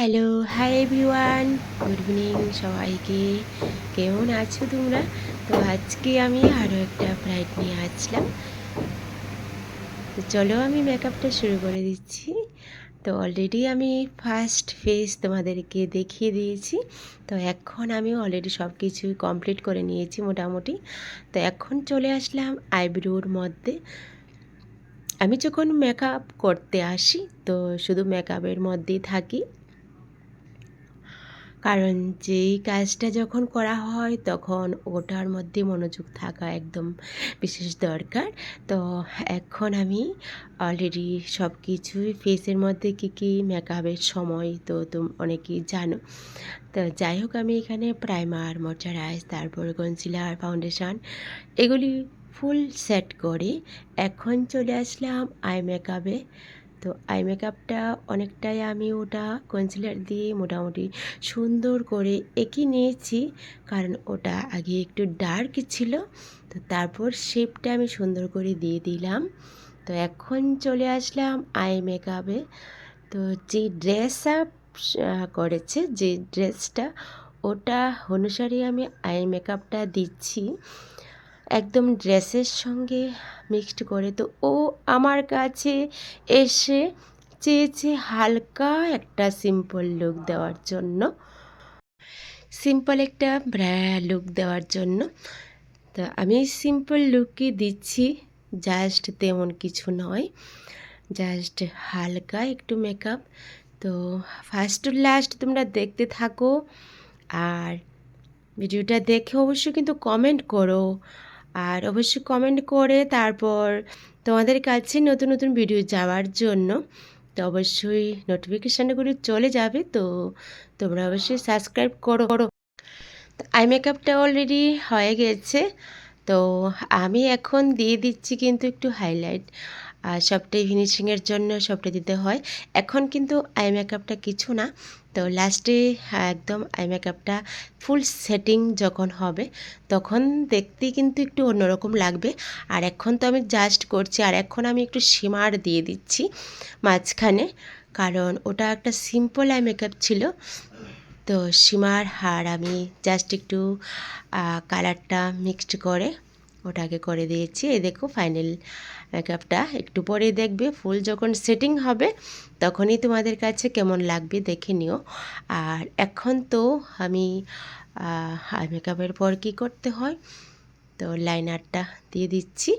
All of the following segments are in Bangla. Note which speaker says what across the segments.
Speaker 1: Hello, hi everyone, good evening সবাইকে। কেমন আছো তোমরা? তো আজকে আমি আরও একটা ব্রাইড নিয়ে আসলাম। তো চলো আমি মেকআপটা শুরু করে দিচ্ছি। তো অলরেডি আমি ফার্স্ট ফেস তোমাদেরকে দেখিয়ে দিয়েছি। তো এখন আমি অলরেডি সব কিছুই কমপ্লিট করে নিয়েছি মোটামুটি। তো এখন চলে আসলাম আইব্রোর মধ্যে। আমি যখন মেকআপ করতে আসি তো শুধু মেকআপের মধ্যেই থাকি, কারণ যেই কাজটা যখন করা হয় তখন ওটার মধ্যে মনোযোগ থাকা একদম বিশেষ দরকার। তো এখন আমি অলরেডি সব কিছুই ফেসের মধ্যে কী কী মেকআপের সময় তো অনেকেই জানো। তো যাই হোক, আমি এখানে প্রাইমার, ময়শ্চারাইজ, তারপর কনসিলার, ফাউন্ডেশন এগুলি ফুল সেট করে এখন চলে আসলাম আই মেকআপে। তো আই মেকআপটা অনেকটাই আমি ওটা কনসিলার দিয়ে মোটামুটি সুন্দর করে এঁকে নিয়েছি, কারণ ওটা আগে একটু ডার্ক ছিল। তো তারপর শেপটা আমি সুন্দর করে দিয়ে দিলাম। তো এখন চলে আসলাম আই মেকআপে। তো যে ড্রেস আপ করেছে, যে ড্রেসটা, ওটা অনুসারে আমি আই মেকআপটা দিচ্ছি একদম ড্রেসের সঙ্গে মিক্সড করে। তো ও আমার কাছে এসে চেয়েছে হালকা একটা সিম্পল লুক দেওয়ার জন্য, সিম্পল একটা লুক দেওয়ার জন্য। তো আমি সিম্পল লুকই দিচ্ছি, জাস্ট তেমন কিছু নয়, জাস্ট হালকা একটু মেকআপ। তো ফার্স্ট টু লাস্ট তোমরা দেখতে থাকো, আর ভিডিওটা দেখে অবশ্যই কিন্তু কমেন্ট করো, আর অবশ্যই কমেন্ট করে তারপর তোমাদের কাছে নতুন নতুন ভিডিও যাওয়ার জন্য তো অবশ্যই নোটিফিকেশানগুলি চলে যাবে। তো তোমরা অবশ্যই সাবস্ক্রাইব করো। তো আই মেকআপটা অলরেডি হয়ে গেছে। তো আমি এখন দিয়ে দিচ্ছি কিন্তু একটু হাইলাইট, আর সবটাই ফিনিশিংয়ের জন্য সবটা দিতে হয়। এখন কিন্তু আই মেকআপটা কিছু না, তো লাস্টে একদম আই মেকআপটা ফুল সেটিং যখন হবে তখন দেখতেই কিন্তু একটু অন্যরকম লাগবে। আর এখন তো আমি জাস্ট করছি, আর এখন আমি একটু শিমার দিয়ে দিচ্ছি মাঝখানে, কারণ ওটা একটা সিম্পল আই মেকআপ ছিল। তো শিমার আর আমি জাস্ট একটু কালারটা মিক্সড করে ওটাকে করে দিয়েছি। এই দেখো ফাইনাল মেকআপটা একটু পরে দেখবে, ফুল যখন সেটিং হবে তখনই তোমাদের কাছে কেমন লাগবে দেখে নিও। আর এখন তো আমি আই মেকআপের পর কী করতে হয়, তো লাইনারটা দিয়ে দিচ্ছি।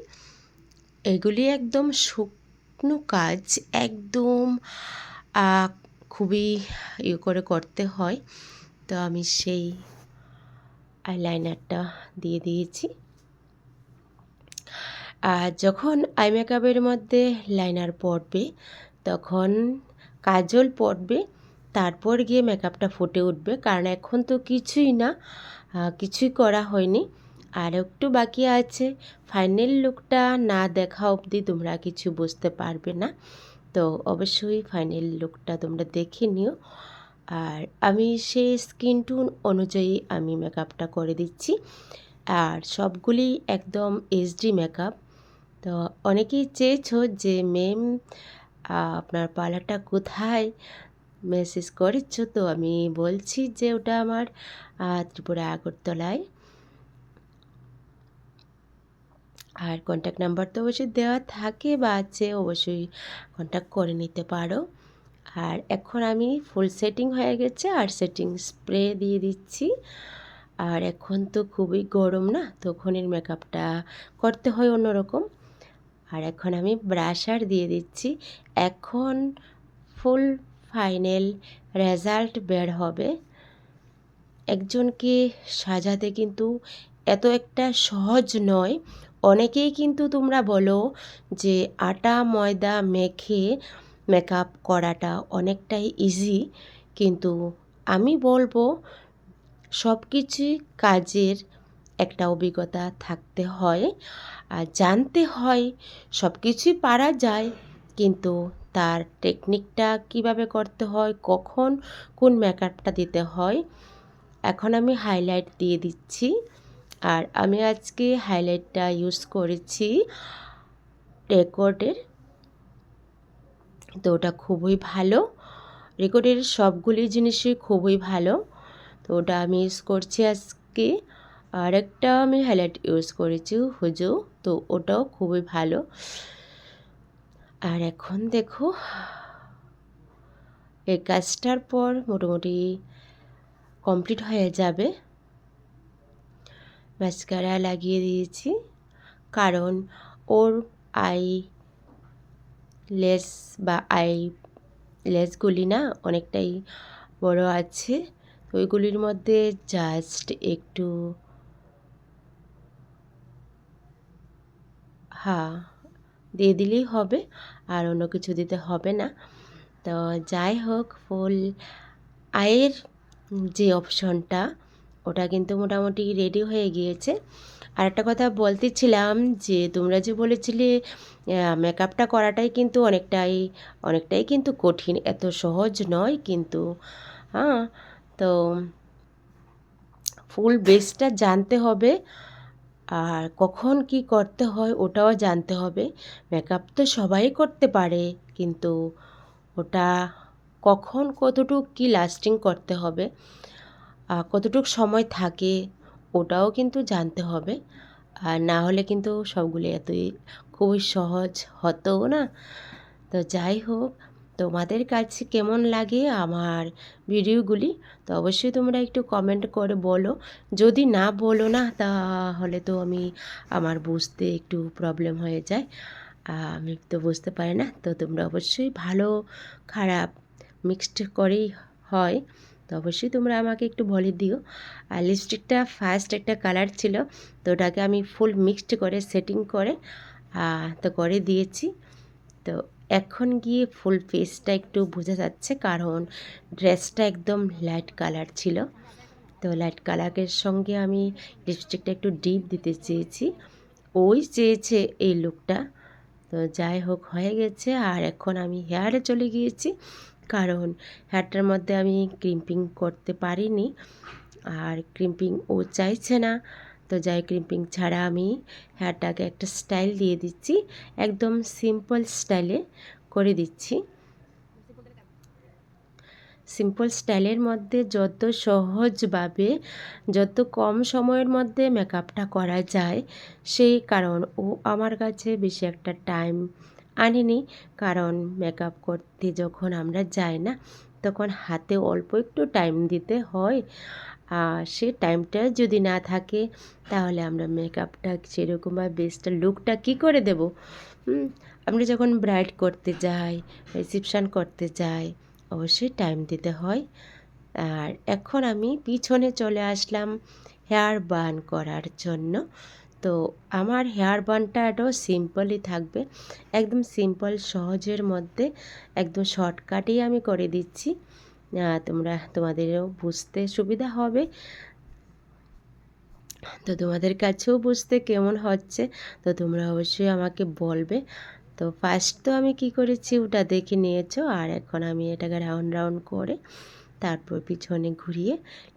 Speaker 1: এগুলি একদম শুকনো কাজ, একদম খুবই করে করতে হয়। তো আমি সেই আইলাইনারটা দিয়ে দিয়েছি। আর যখন আই মেকআপের মধ্যে লাইনার পড়বে তখন কাজল পড়বে, তারপর গিয়ে মেকআপটা ফুটে উঠবে, কারণ এখন তো কিছুই না, কিছুই করা হয়নি, আর একটু বাকি আছে। ফাইনাল লুকটা না দেখা অবধি তোমরা কিছু বুঝতে পারবে না। তো অবশ্যই ফাইনাল লুকটা তোমরা দেখে নিও। আর আমি সেই স্কিন টোন অনুযায়ী আমি মেকআপটা করে দিচ্ছি, আর সবগুলি একদম এইচডি মেকআপ। তো অনেকেই চেয়েছো যে ম্যাম আপনার পার্লারটা কোথায়, মেসেজ করেছ। তো আমি বলছি যে ওটা আমার ত্রিপুরা আগরতলায়, আর কন্ট্যাক্ট নাম্বার তো অবশ্যই দেওয়া থাকে বা আছে, অবশ্যই কন্ট্যাক্ট করে নিতে পারো। আর এখন আমি ফুল সেটিং হয়ে গেছে, আর সেটিং স্প্রে দিয়ে দিচ্ছি। আর এখন তো খুবই গরম না, তখনের মেকআপটা করতে হয় অন্যরকম। আর এখন আমি ব্রাশার দিয়ে দিচ্ছি। এখন ফুল ফাইনাল রেজাল্ট বের হবে। একজনকে সাজাতে কিন্তু এত একটা সহজ নয়। অনেকেই কিন্তু তোমরা বলো যে আটা ময়দা মেখে মেকআপ করাটা অনেকটাই ইজি, কিন্তু আমি বলবো সব কিছুই কাজের একটা অভিজ্ঞতা থাকতে হয়, আর জানতে হয়। সব কিছুই পারা যায়, কিন্তু তার টেকনিকটা কিভাবে করতে হয়, কখন কোন মেকআপটা দিতে হয়। এখন আমি হাইলাইট দিয়ে দিচ্ছি, আর আমি আজকে হাইলাইটটা ইউজ করেছি টেকওয়ার্ডের। তো ওটা খুবই ভালো, রেকর্ডের সবগুলি জিনিসই খুবই ভালো। তো ওটা আমি ইউজ করছি আজকে। আর একটা আমি হাইলাইট ইউজ করেছি হুজু, তো ওটাও খুবই ভালো। আর এখন দেখো এই কাজটার পর মোটামুটি কমপ্লিট হয়ে যাবে। মাস্কারা লাগিয়ে দিয়েছি, কারণ ওর আই লেস বা আই লেসগুলি না অনেকটাই বড় আছে, তো ওইগুলির মধ্যে জাস্ট একটু দিয়ে দিলেই হবে, আর অন্য কিছু দিতে হবে না। তো যাই হোক, ফুল আয়ের যে অপশনটা ওটা কিন্তু মোটামুটি রেডি হয়ে গিয়েছে। আর একটা কথা বলতেছিলাম যে তোমরা যে বলেছিলে মেকআপটা করাটাই কিন্তু অনেকটাই কিন্তু কঠিন, এত সহজ নয় কিন্তু। তো ফুল বেসটা জানতে হবে, আর কখন কি করতে হয় ওটাও জানতে হবে। মেকআপ তো সবাই করতে পারে, কিন্তু ওটা কখন কতটুক কি লাস্টিং করতে হবে, কতটুক সময় থাকে ওটাও কিন্তু জানতে হবে। আর না হলে কিন্তু সবগুলো এতই খুবই সহজ হতো না। তো যাই হোক, তোমাদের কাছে কেমন লাগে আমার ভিডিওগুলি তো অবশ্যই তোমরা একটু কমেন্ট করে বলো। যদি না বলো না তাহলে তো আমার বুঝতে একটু প্রবলেম হয়ে যায়, আমি তো বুঝতে পারি না। তো তোমরা অবশ্যই ভালো খারাপ মিক্সড করেই হয়, তো অবশ্যই তোমরা আমাকে একটু বলে দিও। আর লিপস্টিকটা ফার্স্ট একটা কালার ছিল, তো ওটাকে আমি ফুল মিক্সড করে সেটিং করে তো করে দিয়েছি। তো এখন গিয়ে ফুল ফেসটা একটু বোঝা যাচ্ছে, কারণ ড্রেসটা একদম লাইট কালার ছিল। তো লাইট কালারের সঙ্গে আমি লিপস্টিকটা একটু ডিপ দিতে চেয়েছি, ওই চেয়েছে এই লুকটা। তো যাই হোক, হয়ে গেছে। আর এখন আমি হেয়ারে চলে গিয়েছি, কারণ হেয়ারটার মধ্যে আমি ক্রিম্পিং করতে পারিনি, আর ক্রিম্পিং ও চাইছে না। তো যাই ক্রিম্পিং ছাড়া আমি হেয়ারটাকে একটা স্টাইল দিয়ে দিচ্ছি, একদম সিম্পল স্টাইলে করে দিচ্ছি। সিম্পল স্টাইলের মধ্যে যত সহজভাবে যত কম সময়ের মধ্যে মেকআপটা করা যায়, সেই কারণ ও আমার কাছে বেশি একটা টাইম আনেনি। কারণ মেকআপ করতে যখন আমরা যাই না, তখন হাতে অল্প একটু টাইম দিতে হয়, আর সে টাইমটা যদি না থাকে তাহলে আমরা মেকআপটা সেরকমভাবে বেস্ট লুকটা কী করে দেব। আমরা যখন ব্রাইড করতে যাই, রিসেপশান করতে যাই, অবশ্যই টাইম দিতে হয়। আর এখন আমি পিছনে চলে আসলাম হেয়ার বান করার জন্য। তো আমার হেয়ার বানটা এটাও সিম্পলই থাকবে, একদম সিম্পল সহজের মধ্যে, একদম শর্টকাটেই আমি করে দিচ্ছি। তোমাদেরও বুঝতে সুবিধা হবে, তো তোমাদের কাছেও বুঝতে কেমন হচ্ছে তো তোমরা অবশ্যই আমাকে বলবে। তো ফার্স্ট তো আমি কি করেছি ওটা দেখে নিয়েছো, আর এখন আমি এটাকে রাউন্ড রাউন্ড করে তারপর পিছনে ঘুরিয়ে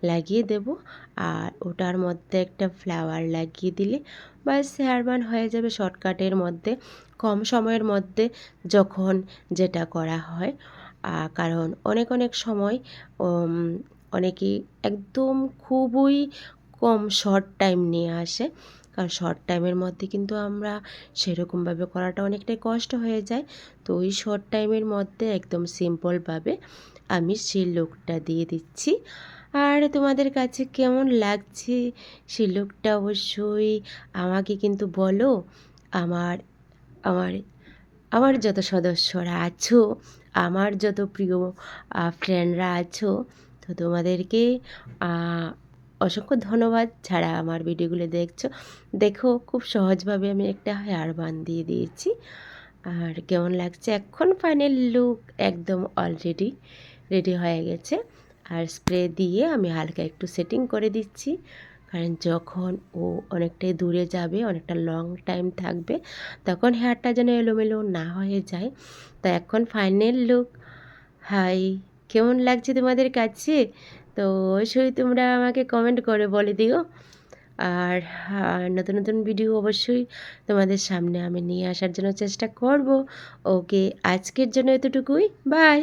Speaker 1: লাগিয়ে দেব। আর ওটার মধ্যে একটা ফ্লাওয়ার লাগিয়ে দিলে বাস হেয়ার বান হয়ে যাবে শর্টকাটের মধ্যে, কম সময়ের মধ্যে যখন যেটা করা হয়। কারণ অনেক সময় অনেকেই একদম খুবই কম শর্ট টাইম নিয়ে আসে, কারণ শর্ট টাইমের মধ্যে কিন্তু আমরা সেরকমভাবে করাটা অনেকটাই কষ্ট হয়ে যায়। তো ওই শর্ট টাইমের মধ্যে একদম সিম্পলভাবে আমি সেই লুকটা দিয়ে দিচ্ছি। আর তোমাদের কাছে কেমন লাগছে সেই লুকটা অবশ্যই আমাকে কিন্তু বলো। আমার আমার আমার যত সদস্যরা আছো, আমার যত প্রিয় ফ্রেন্ডরা আছো, তো তোমাদেরকে অসংখ্য ধন্যবাদ যারা আমার ভিডিওগুলো দেখছো। দেখো খুব সহজভাবে আমি একটা হেয়ার বান দিয়ে দিয়েছি। আর কেমন লাগছে এখন ফাইনাল লুক একদম অলরেডি রেডি হয়ে গেছে। আর স্প্রে দিয়ে আমি হালকা একটু সেটিং করে দিচ্ছি, কারণ যখন ও অনেকটাই দূরে যাবে, অনেকটা লং টাইম থাকবে, তখন হেয়ারটা যেন এলোমেলো না হয়ে যায়। তো এখন ফাইনাল লুক। হাই, কেমন লাগছে তোমাদের কাছে? তো অবশ্যই তোমরা আমাকে কমেন্ট করে বলে দিও। আর নতুন নতুন ভিডিও অবশ্যই তোমাদের সামনে আমি নিয়ে আসার জন্য চেষ্টা করব। ওকে, আজকের জন্য এতটুকুই, বাই।